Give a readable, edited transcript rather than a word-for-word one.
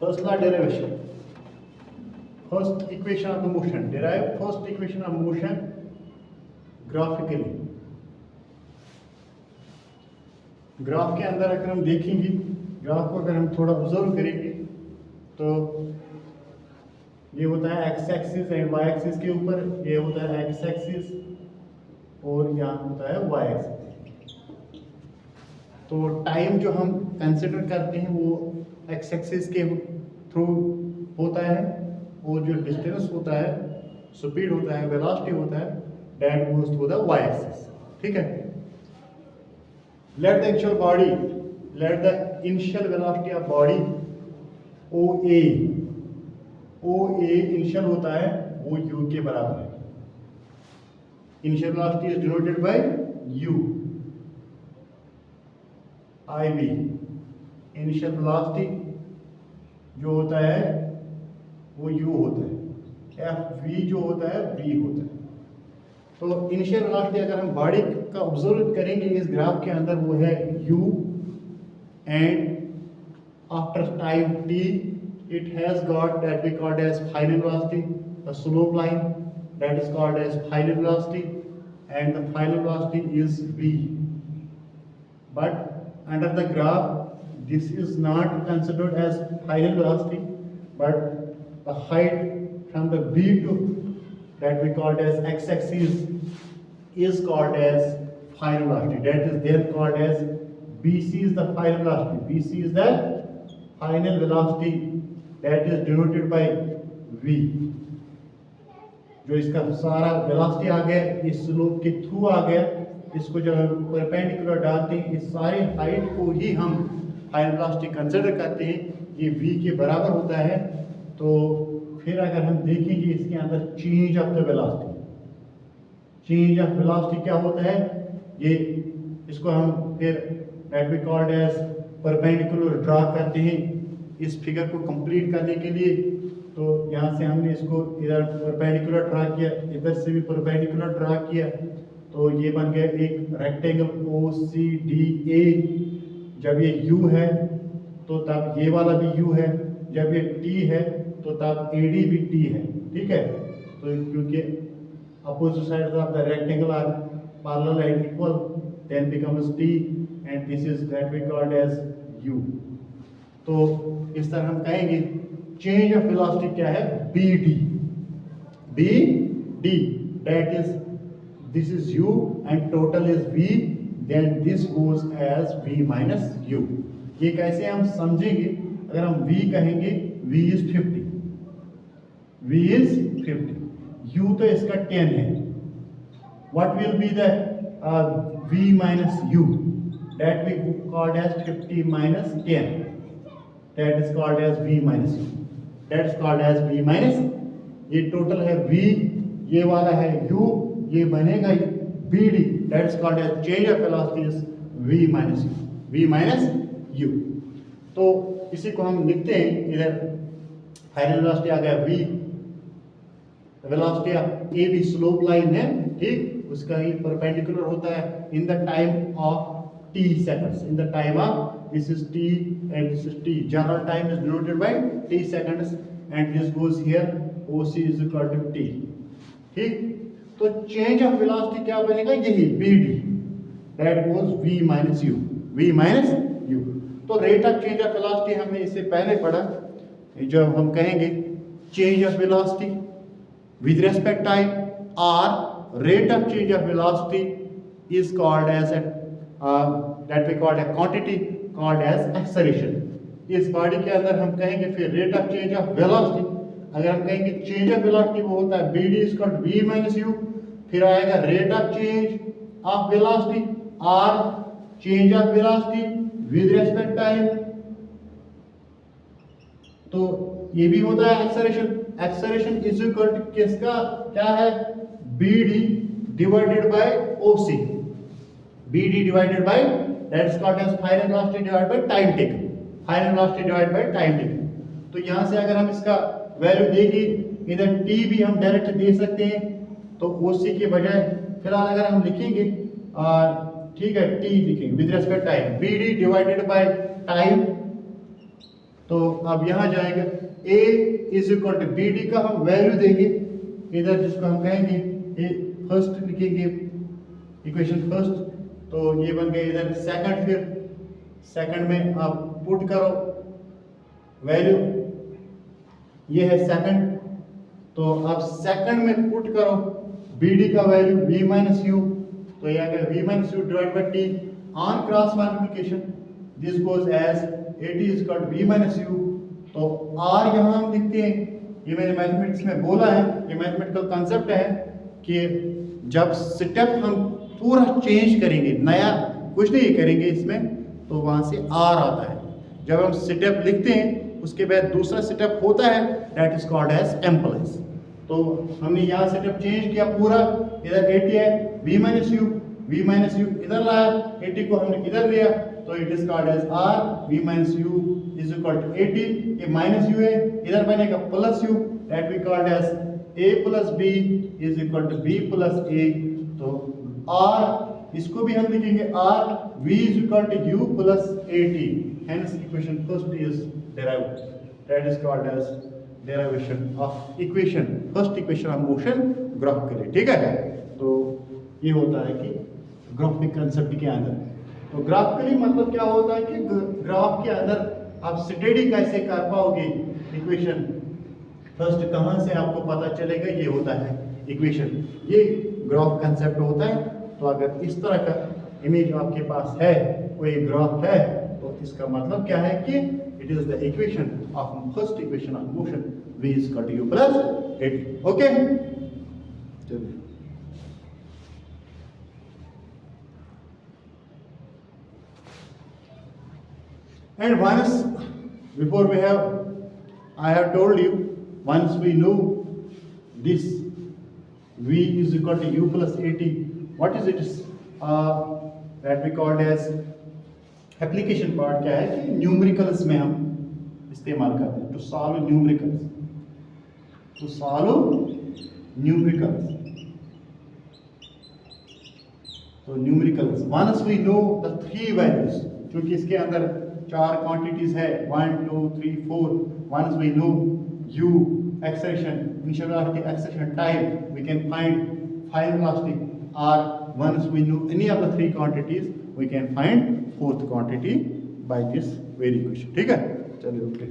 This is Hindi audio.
First law derivation. First equation of the motion. Derive first equation of motion graphically. Graph के अंदर अगर हम देखेंगे, ग्राफ को अगर हम थोड़ा ऑब्जर्व करेंगे तो ये होता है X axis and Y axis के ऊपर, ये होता है एक्स एक्सिस और यहाँ होता है वाई एक्सिस। तो टाइम जो हम कंसिडर करते हैं वो एक्स एक्सिस के थ्रू होता है और जो डिस्टेंस होता है, स्पीड होता है, वेलोसिटी होता है, that goes to the Y axis. ठीक है। Let the actual body, let the initial velocity of body OA initial होता है वो u के बराबर है। Initial velocity is denoted by u। IB initial velocity जो होता है वो u होता है, FV जो होता है v होता है। तो इनिशियल वेलोसिटी अगर हम बॉडी का ऑब्जर्व करेंगे इस ग्राफ के अंदर वो है u and after time t it has got that we called as final velocity, the slope line that is called as final velocity and the final velocity is v. But under the graph this is not considered as final velocity, but the height from the v to that we called as x-axis is called as final velocity. That is then called as BC is the final velocity. BC is the final velocity that is denoted by V. जो इसका सारा वेलोसिटी आ गया इस स्लोप के थ्रू आ गया, इसको जब हम परपेंडिकुलर डालते हैं इस सारी हाइट को ही हम फाइनल वेलोसिटी कंसिडर करते हैं, ये V के बराबर होता है। तो फिर अगर हम देखेंगे इसके अंदर change of the velocity, change of velocity क्या होता है, ये इसको हम फिर that we called as perpendicular draw करते हैं इस फिगर को कंप्लीट करने के लिए। तो यहाँ से हमने इसको इधर परपेंडिकुलर ड्रा किया, इधर से भी परपेंडिकुलर ड्रा किया, तो ये बन गया एक रेक्टेंगल OCDA। जब ये U है तो तब ये वाला भी U है, जब ये T है तो तब AD भी T है। ठीक है। तो क्योंकि opposite sides of the rectangle are parallel and equal, then becomes T and this is that we called as U। तो इस तरह हम कहेंगे चेंज ऑफ वेलोसिटी क्या है, BD that is this is U and total is V, then this goes as V minus U। ये कैसे हम समझेंगे, अगर हम V कहेंगे V is 50, V is 50, U तो इसका 10 है, what will be the V minus U, that we called as 50 minus 10, that is called as V minus U, that is called as V minus, ये टोटल है V, ये वाला है U, ये बनेगा BD, that is called as change of velocity is V minus U, V minus U। तो इसी को हम लिखते हैं, इधर फाइनल वेलोसिटी आ गया V, वेलोसिटी ए भी स्लोप लाइन है, ठीक, उसका ही परपेंडिकुलर होता है in the time of t seconds, in the time of this is t and this is t, general time is denoted by t seconds and this goes here OC is equal to t। ठीक, तो चेंज ऑफ वेलोसिटी क्या बनेगा, यही BD, that goes V minus U, V minus U। तो rate of change of velocity हमने इससे पहले पढ़ा, जब हम कहेंगे change of velocity with respect time or rate of change of velocity is called as that we called a quantity called as acceleration। इस बॉडी के अंदर हम कहेंगे फिर rate of change of velocity, अगर हम कहेंगे चेंज ऑफ वेलोसिटी वो होता है BD is called V minus U, फिर आएगा rate of change of velocity और change of velocity with respect time, तो ये भी होता है acceleration. Acceleration is equal to किसका, क्या है, BD divided by OC, BD divided by that is called as final velocity divided by time taken, final velocity divided by time taken. तो यहां से अगर हम इसका वैल्यू देंगे, इधर T भी हम डायरेक्ट दे सकते हैं, तो OC के बजाय फिलहाल अगर हम लिखेंगे ठीक है T लिखेंगे with respect time, BD divided by time तो अब यहाँ जाएगा a is equal to B D का हम वैल्यू देंगे इधर, जिसको हम कहेंगे ए फर्स्ट लिखेंगे इक्वेशन फर्स्ट, तो ये बन गया इधर सेकंड, फिर सेकंड में आप पुट करो वैल्यू, ये है सेकंड, तो आप सेकंड में पुट करो बी डी का वैल्यू v माइनस यू, तो यह आ गया v minus U divide by T on cross multiplication, this goes as at is equal to v minus U. तो r यहाँ हम लिखते हैं, ये मैंने मैथमेटिक्स में बोला है, ये मैथमेटिकल कॉन्सेप्ट है कि जब स्टेप हम पूरा चेंज करेंगे, नया कुछ नहीं करेंगे इसमें, तो वहाँ से r आता है। जब हम स्टेप लिखते हैं उसके बाद दूसरा स्टेप होता है, that is called as employs. तो हमने यहाँ स्टेप चेंज किया पूरा, इधर 80 है v माइनस यू इधर लाया, 80 को हमने इधर लिया, तो it is called as r v minus U is equal to 80, ये माइनस यू है, इधर बनेगा plus U, that we called as a plus b is equal to b plus a। तो r इसको भी हम लिखेंगे r v is equal to u plus 80, hence equation first is derived, that is called as derivation of equation, first equation of motion graphically, ठीक है। तो ये होता है कि ग्राफिक कंसेप्ट के अंदर, तो ग्राफिकली मतलब क्या होता है कि ग्राफ के अंदर आप स्टडी कैसे कर पाओगे इक्वेशन, फर्स्ट कहाँ से आपको पता चलेगा, ये होता है इक्वेशन, ये ग्राफ कंसेप्ट होता है। तो अगर इस तरह का इमेज आपके पास है, कोई ग्राफ है, तो इसका मतलब क्या है कि it is the equation of first equation of motion v is equal to u plus 80, okay. चलिए and once before I have told you, once we know this v is equal to u plus 80, what is it that we called as application part क्या है कि न्यूमेरिकल्स में हम इस्तेमाल करते हैं, to solve numericals, to solve numericals. तो numericals once we know the three values, क्योंकि इसके अंदर चार क्वांटिटीज है 1 2 3 4, once we know u acceleration, initial velocity, acceleration, time, we can find final velocity, or once we know any of the three quantities we can find fourth quantity by this very equation, ठीक है। चलिए ओके।